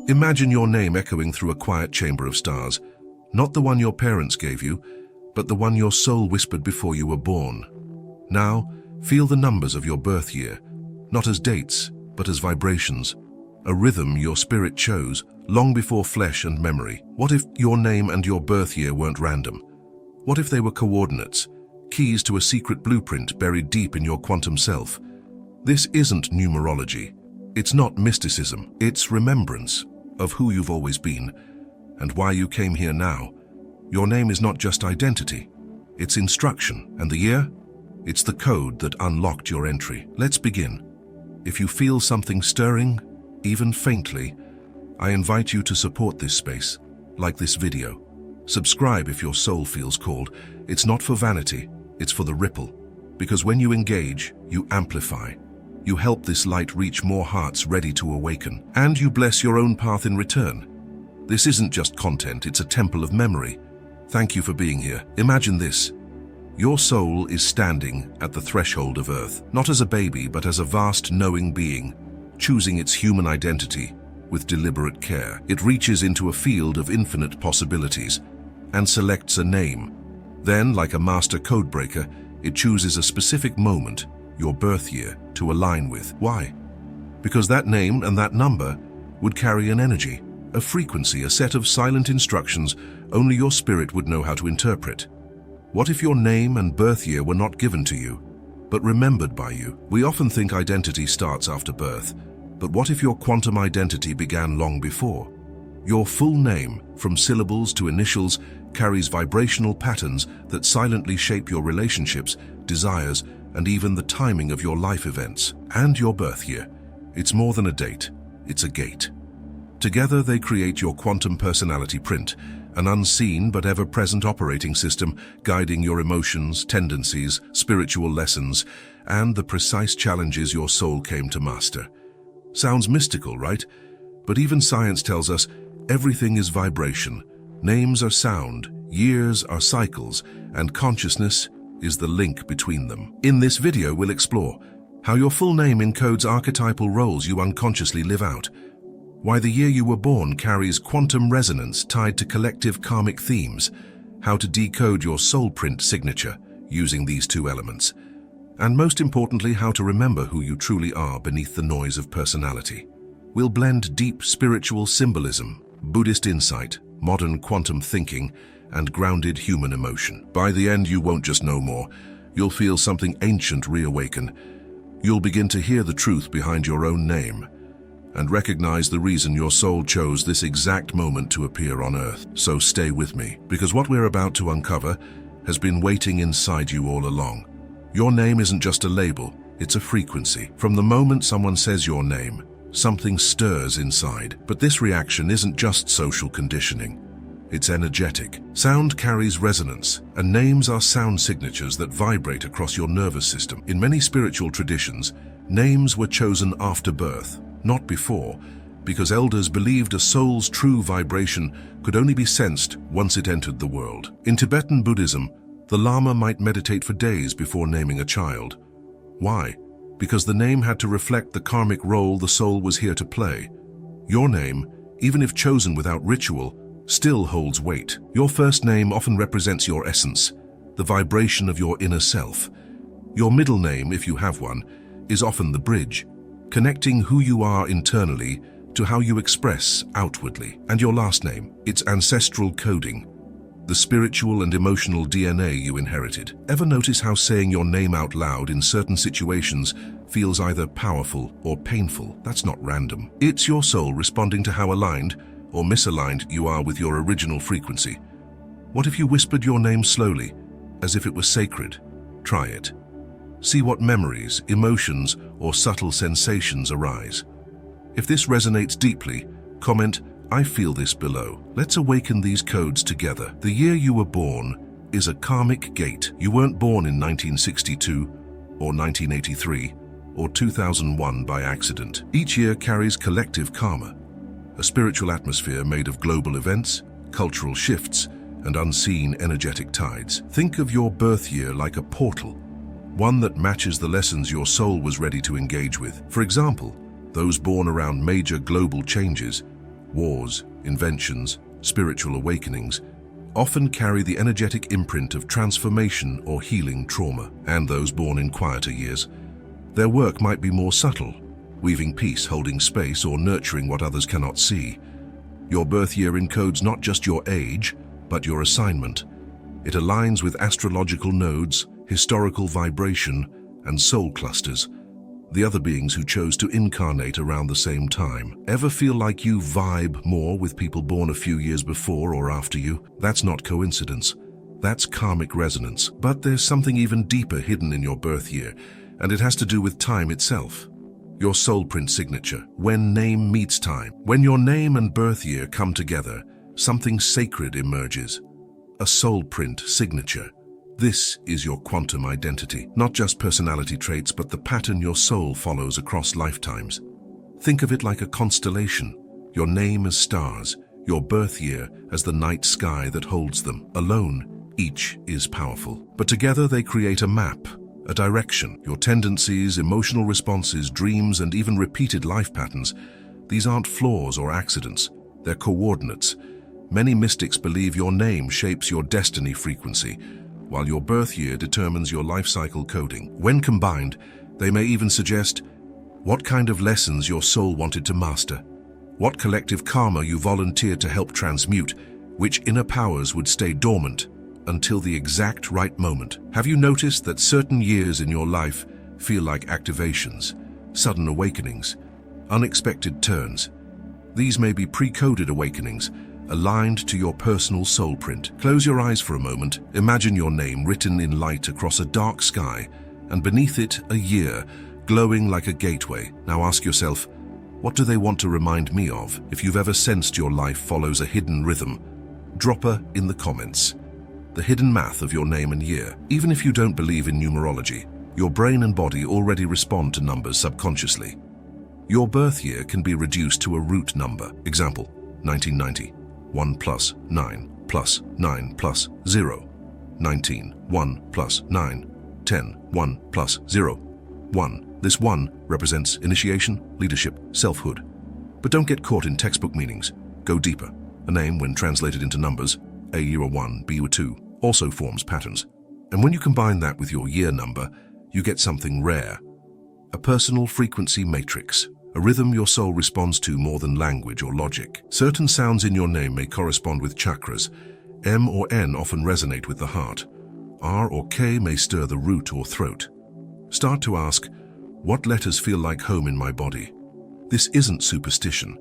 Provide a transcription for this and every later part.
Imagine your name echoing through a quiet chamber of stars, not the one your parents gave you, but the one your soul whispered before you were born. Now, feel the numbers of your birth year, not as dates, but as vibrations, a rhythm your spirit chose long before flesh and memory. What if your name and your birth year weren't random? What if they were coordinates, keys to a secret blueprint buried deep in your quantum self? This isn't numerology. It's not mysticism. It's remembrance of who you've always been and why you came here now. Your name is not just identity. It's instruction. And the year? It's the code that unlocked your entry. Let's begin. If you feel something stirring, even faintly, I invite you to support this space, like this video. Subscribe if your soul feels called. It's not for vanity, it's for the ripple. Because when you engage, you amplify. You help this light reach more hearts ready to awaken. And you bless your own path in return. This isn't just content, it's a temple of memory. Thank you for being here. Imagine this. Your soul is standing at the threshold of Earth, not as a baby, but as a vast knowing being, choosing its human identity with deliberate care. It reaches into a field of infinite possibilities and selects a name. Then, like a master codebreaker, it chooses a specific moment, your birth year, to align with. Why? Because that name and that number would carry an energy, a frequency, a set of silent instructions only your spirit would know how to interpret. What if your name and birth year were not given to you, but remembered by you? We often think identity starts after birth, but what if your quantum identity began long before? Your full name, from syllables to initials, carries vibrational patterns that silently shape your relationships, desires, and even the timing of your life events. And your birth year. It's more than a date, it's a gate. Together they create your quantum personality print, an unseen but ever-present operating system guiding your emotions, tendencies, spiritual lessons, and the precise challenges your soul came to master. Sounds mystical, right? But even science tells us everything is vibration. Names are sound, years are cycles, and consciousness is the link between them. In this video, we'll explore how your full name encodes archetypal roles you unconsciously live out, why the year you were born carries quantum resonance tied to collective karmic themes, how to decode your soul print signature using these two elements, and most importantly, how to remember who you truly are beneath the noise of personality. We'll blend deep spiritual symbolism, Buddhist insight, modern quantum thinking, and grounded human emotion. By the end, you won't just know more. You'll feel something ancient reawaken. You'll begin to hear the truth behind your own name and recognize the reason your soul chose this exact moment to appear on Earth. So stay with me, because what we're about to uncover has been waiting inside you all along. Your name isn't just a label, it's a frequency. From the moment someone says your name, something stirs inside. But this reaction isn't just social conditioning. It's energetic. Sound carries resonance, and names are sound signatures that vibrate across your nervous system. In many spiritual traditions, names were chosen after birth, not before, because elders believed a soul's true vibration could only be sensed once it entered the world. In Tibetan Buddhism, the Lama might meditate for days before naming a child. Why? Because the name had to reflect the karmic role the soul was here to play. Your name, even if chosen without ritual, still holds weight. Your first name often represents your essence, the vibration of your inner self. Your middle name, if you have one, is often the bridge, connecting who you are internally to how you express outwardly. And your last name, its ancestral coding, the spiritual and emotional DNA you inherited. Ever notice how saying your name out loud in certain situations feels either powerful or painful? That's not random. It's your soul responding to how aligned or misaligned you are with your original frequency. What if you whispered your name slowly, as if it was sacred? Try it. See what memories, emotions, or subtle sensations arise. If this resonates deeply, comment, "I feel this," below. Let's awaken these codes together. The year you were born is a karmic gate. You weren't born in 1962 or 1983 or 2001 by accident. Each year carries collective karma, a spiritual atmosphere made of global events, cultural shifts, and unseen energetic tides. Think of your birth year like a portal, one that matches the lessons your soul was ready to engage with. For example, those born around major global changes wars, inventions, spiritual awakenings, often carry the energetic imprint of transformation or healing trauma. And those born in quieter years, their work might be more subtle, weaving peace, holding space, or nurturing what others cannot see. Your birth year encodes not just your age, but your assignment. It aligns with astrological nodes, historical vibration, and soul clusters, the other beings who chose to incarnate around the same time. Ever feel like you vibe more with people born a few years before or after you? That's not coincidence. That's karmic resonance. But there's something even deeper hidden in your birth year, and it has to do with time itself. Your soul print signature. When name meets time. When your name and birth year come together, something sacred emerges. A soul print signature. This is your quantum identity. Not just personality traits, but the pattern your soul follows across lifetimes. Think of it like a constellation. Your name as stars, your birth year as the night sky that holds them. Alone, each is powerful. But together they create a map, a direction. Your tendencies, emotional responses, dreams, and even repeated life patterns, these aren't flaws or accidents. They're coordinates. Many mystics believe your name shapes your destiny frequency, while your birth year determines your life cycle coding. When combined, they may even suggest what kind of lessons your soul wanted to master, what collective karma you volunteered to help transmute, which inner powers would stay dormant until the exact right moment. Have you noticed that certain years in your life feel like activations, sudden awakenings, unexpected turns? These may be pre-coded awakenings, aligned to your personal soul print. Close your eyes for a moment. Imagine your name written in light across a dark sky, and beneath it a year, glowing like a gateway. Now ask yourself, what do they want to remind me of? If you've ever sensed your life follows a hidden rhythm, drop her in the comments. The hidden math of your name and year. Even if you don't believe in numerology, your brain and body already respond to numbers subconsciously. Your birth year can be reduced to a root number. Example, 1990. 1 plus 9 plus 9 plus 0. 19. 1 plus 9. 10. 1 plus 0. 1. This 1 represents initiation, leadership, selfhood. But don't get caught in textbook meanings. Go deeper. A name, when translated into numbers, A you are 1, B you are 2, also forms patterns. And when you combine that with your year number, you get something rare. A personal frequency matrix. A rhythm your soul responds to more than language or logic. Certain sounds in your name may correspond with chakras. M or N often resonate with the heart. R or K may stir the root or throat. Start to ask, what letters feel like home in my body? This isn't superstition.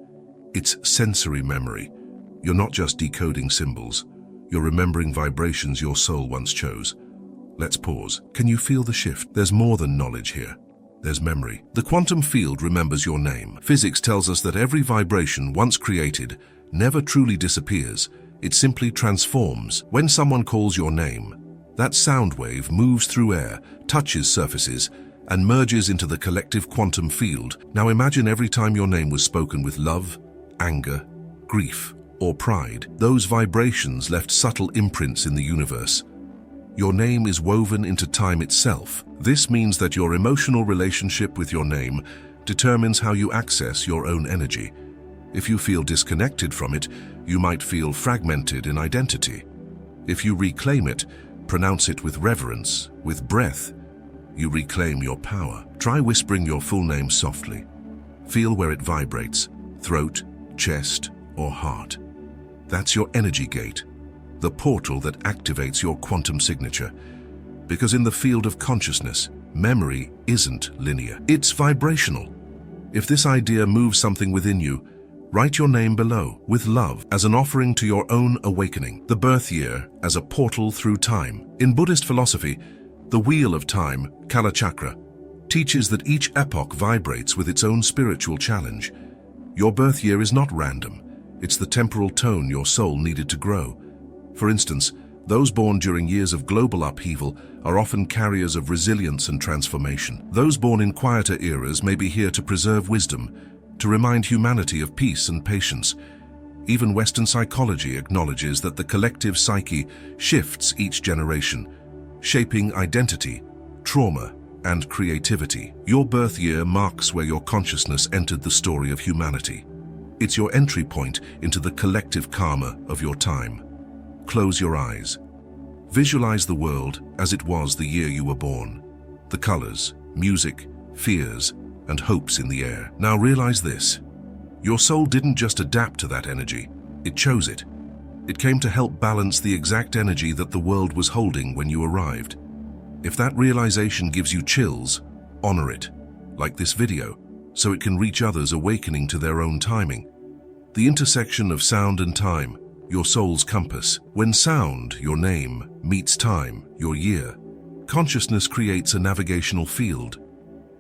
It's sensory memory. You're not just decoding symbols. You're remembering vibrations your soul once chose. Let's pause. Can you feel the shift? There's more than knowledge here. There's memory. The quantum field remembers your name. Physics tells us that every vibration once created never truly disappears. It simply transforms. When someone calls your name, that sound wave moves through air, touches surfaces, and merges into the collective quantum field. Now imagine every time your name was spoken with love, anger, grief, or pride. Those vibrations left subtle imprints in the universe. Your name is woven into time itself. This means that your emotional relationship with your name determines how you access your own energy. If you feel disconnected from it, you might feel fragmented in identity. If you reclaim it, pronounce it with reverence, with breath, you reclaim your power. Try whispering your full name softly. Feel where it vibrates, throat, chest, or heart. That's your energy gate, the portal that activates your quantum signature. Because in the field of consciousness, memory isn't linear. It's vibrational. If this idea moves something within you, write your name below, with love, as an offering to your own awakening. The birth year as a portal through time. In Buddhist philosophy, the wheel of time, Kala Chakra, teaches that each epoch vibrates with its own spiritual challenge. Your birth year is not random. It's the temporal tone your soul needed to grow. For instance, those born during years of global upheaval are often carriers of resilience and transformation. Those born in quieter eras may be here to preserve wisdom, to remind humanity of peace and patience. Even Western psychology acknowledges that the collective psyche shifts each generation, shaping identity, trauma, and creativity. Your birth year marks where your consciousness entered the story of humanity. It's your entry point into the collective karma of your time. Close your eyes. Visualize the world as it was the year you were born. The colors, music, fears, and hopes in the air. Now realize this. Your soul didn't just adapt to that energy, it chose it. It came to help balance the exact energy that the world was holding when you arrived. If that realization gives you chills, honor it, like this video, so it can reach others awakening to their own timing. The intersection of sound and time, your soul's compass. When sound, your name, meets time, your year, consciousness creates a navigational field.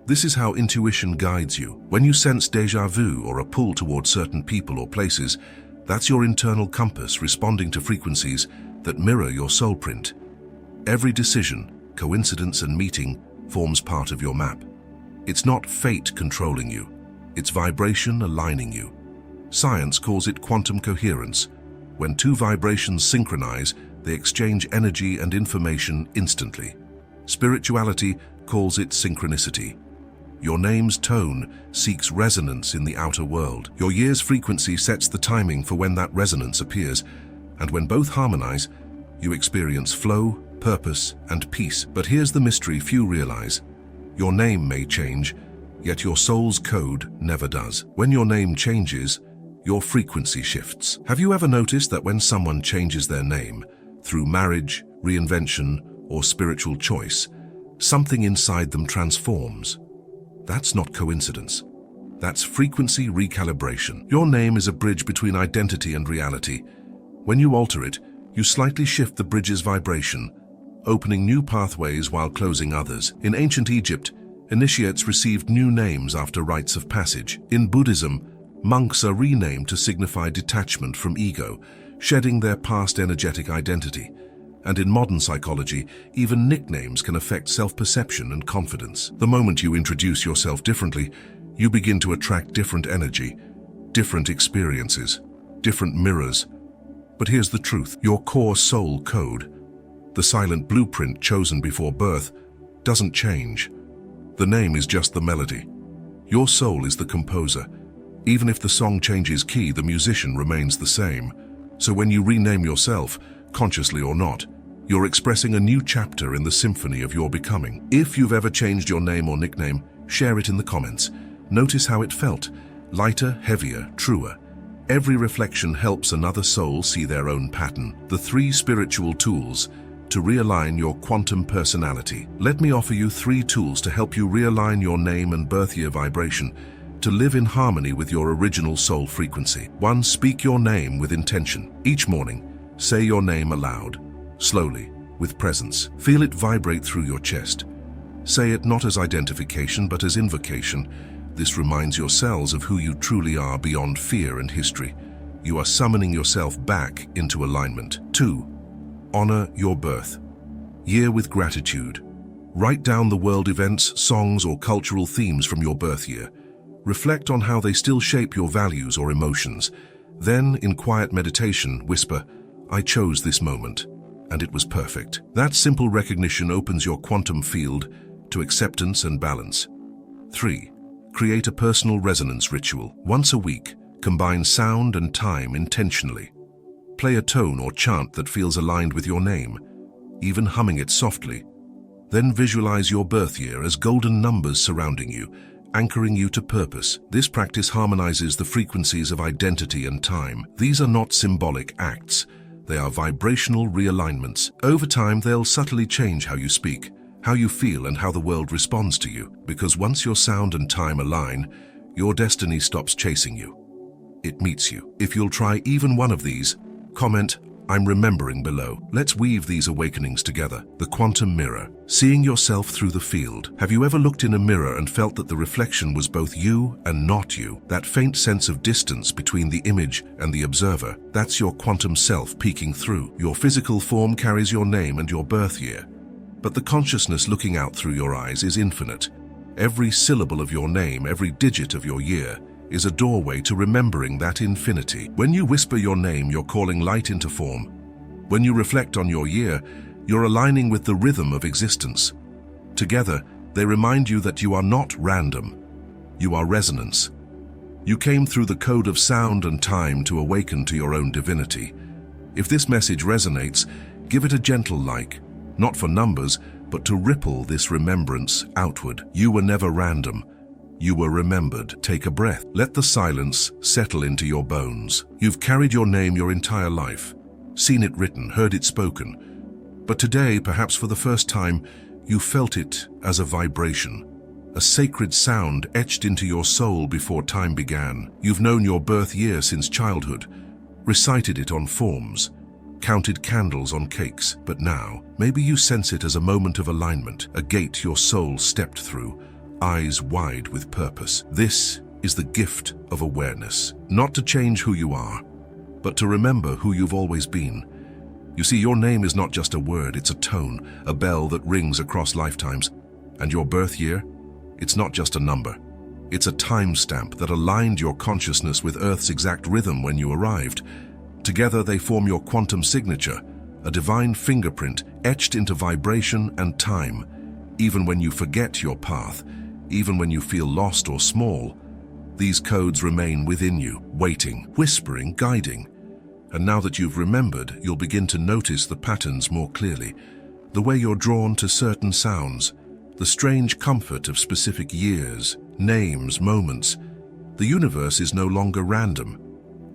This is how intuition guides you. When you sense déjà vu or a pull towards certain people or places, that's your internal compass responding to frequencies that mirror your soul print. Every decision, coincidence, and meeting forms part of your map. It's not fate controlling you, it's vibration aligning you. Science calls it quantum coherence. When two vibrations synchronize, they exchange energy and information instantly. Spirituality calls it synchronicity. Your name's tone seeks resonance in the outer world. Your year's frequency sets the timing for when that resonance appears, and when both harmonize, you experience flow, purpose, and peace. But here's the mystery few realize. Your name may change, yet your soul's code never does. When your name changes, your frequency shifts. Have you ever noticed that when someone changes their name, through marriage, reinvention, or spiritual choice, something inside them transforms? That's not coincidence. That's frequency recalibration. Your name is a bridge between identity and reality. When you alter it, you slightly shift the bridge's vibration, opening new pathways while closing others. In ancient Egypt, initiates received new names after rites of passage. In Buddhism, monks are renamed to signify detachment from ego, shedding their past energetic identity. And in modern psychology, even nicknames can affect self-perception and confidence. The moment you introduce yourself differently, you begin to attract different energy, different experiences, different mirrors. But here's the truth. Your core soul code, the silent blueprint chosen before birth, doesn't change. The name is just the melody. Your soul is the composer. Even if the song changes key, the musician remains the same. So when you rename yourself, consciously or not, you're expressing a new chapter in the symphony of your becoming. If you've ever changed your name or nickname, share it in the comments. Notice how it felt. Lighter, heavier, truer. Every reflection helps another soul see their own pattern. The 3 spiritual tools to realign your quantum personality. Let me offer you 3 tools to help you realign your name and birth year vibration to live in harmony with your original soul frequency. 1. Speak your name with intention. Each morning, say your name aloud, slowly, with presence. Feel it vibrate through your chest. Say it not as identification, but as invocation. This reminds your cells of who you truly are beyond fear and history. You are summoning yourself back into alignment. 2. Honor your birth year with gratitude. Write down the world events, songs, or cultural themes from your birth year. Reflect on how they still shape your values or emotions. Then, in quiet meditation, whisper, "I chose this moment, and it was perfect." That simple recognition opens your quantum field to acceptance and balance. 3. Create a personal resonance ritual. Once a week, combine sound and time intentionally. Play a tone or chant that feels aligned with your name, even humming it softly. Then visualize your birth year as golden numbers surrounding you, anchoring you to purpose. This practice harmonizes the frequencies of identity and time. These are not symbolic acts. They are vibrational realignments. Over time, they'll subtly change how you speak, how you feel, and how the world responds to you. Because once your sound and time align, your destiny stops chasing you. It meets you. If you'll try even one of these, comment, "I'm remembering" below. Let's weave these awakenings together. The quantum mirror. Seeing yourself through the field. Have you ever looked in a mirror and felt that the reflection was both you and not you? That faint sense of distance between the image and the observer. That's your quantum self peeking through. Your physical form carries your name and your birth year. But the consciousness looking out through your eyes is infinite. Every syllable of your name, every digit of your year, is a doorway to remembering that infinity. When you whisper your name, you're calling light into form. When you reflect on your year, you're aligning with the rhythm of existence. Together, they remind you that you are not random. You are resonance. You came through the code of sound and time to awaken to your own divinity. If this message resonates, give it a gentle like, not for numbers, but to ripple this remembrance outward. You were never random. You were remembered. Take a breath. Let the silence settle into your bones. You've carried your name your entire life, seen it written, heard it spoken. But today, perhaps for the first time, you felt it as a vibration, a sacred sound etched into your soul before time began. You've known your birth year since childhood, recited it on forms, counted candles on cakes, but now, maybe you sense it as a moment of alignment, a gate your soul stepped through, eyes wide with purpose. This is the gift of awareness, not to change who you are, but to remember who you've always been. You see, your name is not just a word, it's a tone, a bell that rings across lifetimes. And your birth year? It's not just a number. It's a timestamp that aligned your consciousness with Earth's exact rhythm when you arrived. Together they form your quantum signature, a divine fingerprint etched into vibration and time. Even when you forget your path, even when you feel lost or small, these codes remain within you, waiting, whispering, guiding. And now that you've remembered, you'll begin to notice the patterns more clearly. The way you're drawn to certain sounds, the strange comfort of specific years, names, moments. The universe is no longer random.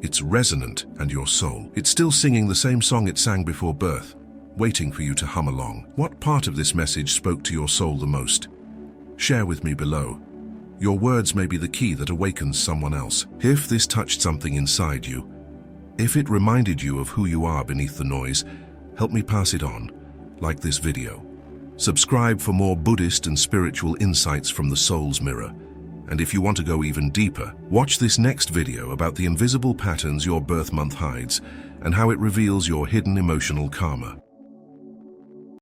It's resonant, and your soul, it's still singing the same song it sang before birth, waiting for you to hum along. What part of this message spoke to your soul the most? Share with me below. Your words may be the key that awakens someone else. If this touched something inside you, if it reminded you of who you are beneath the noise, help me pass it on, like this video. Subscribe for more Buddhist and spiritual insights from the soul's mirror. And if you want to go even deeper, watch this next video about the invisible patterns your birth month hides and how it reveals your hidden emotional karma.